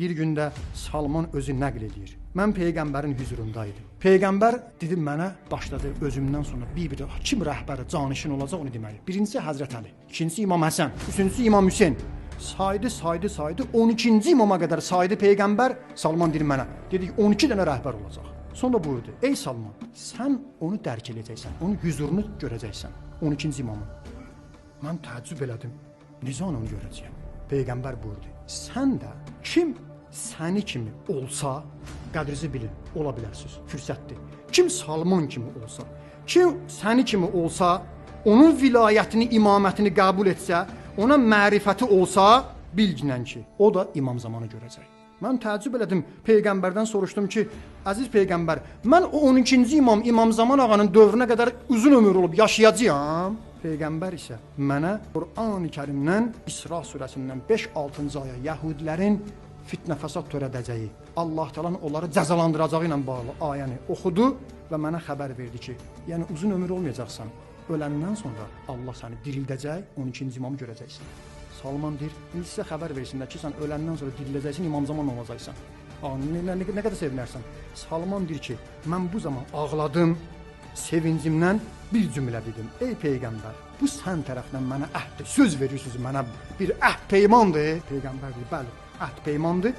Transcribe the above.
Bir gündə Salman özü nəql edir. Mən Peyğəmbərin hüzurundaydım. Peyğəmbər dedi mənə, başladı özümdən sonra bir kim rəhbəri, canişin olacaq onu deməli. Birincisi Həzrət Əli, ikincisi İmam Həsən, üçüncüsü İmam Hüseyn. Saydı, 12-ci imama qədər saydı Peyğəmbər. Salman deyir mənə, dedi 12 dənə rəhbər olacaq. Sonra buyurdu, ey Salman, sən onu dərk edəcəksən, onun hüzurunu görəcəksən, 12-ci imamın. Mən təəccüb elədim, necə onu görəcəyəm? Peyğəmbər buyurdu, sən də kim səni kimi olsa, qədrinizi bilin, ola bilərsiniz, fürsətdir. Kim Salman kimi olsa, kim səni kimi olsa, onun vilayətini, imamətini qəbul etsə, ona mərifəti olsa, bilginən ki, o da imam zamanı görəcək. Mən təəccüb elədim, Peyğəmbərdən soruşdum ki, əziz Peyğəmbər, mən o 12-ci imam, İmam Zaman ağanın dövrünə qədər uzun ömür olub yaşayacağam. Peyğəmbər isə mənə Qur'an-ı Kərimdən, İsra surəsindən 5-6-cı aya Yəhudilərin fitnə fəsad törədəcəyi, Allah Taala'nın onları cəzalandıracağı ilə bağlı ayəni oxudu və mənə xəbər verdi ki, yəni uzun ömür olmayacaqsan, öləndən sonra Allah səni dirildəcək, 12-ci imamı görəcəksən. Salman deyir, indi sizə xəbər versinlər ki, sən öləndən sonra diriləcəksən, İmam Zaman olacaqsan. Nə qədər sevinərsən. Salman deyir ki, mən bu zaman ağladım, sevincimdən bir cümlə dedim. Ey Peyğəmbər, bu sən tərəfdən mənə əhd, söz verirsiniz mənə bir əhd peymandır. Peyğəmbər deyir, bəli, əhd peymandır.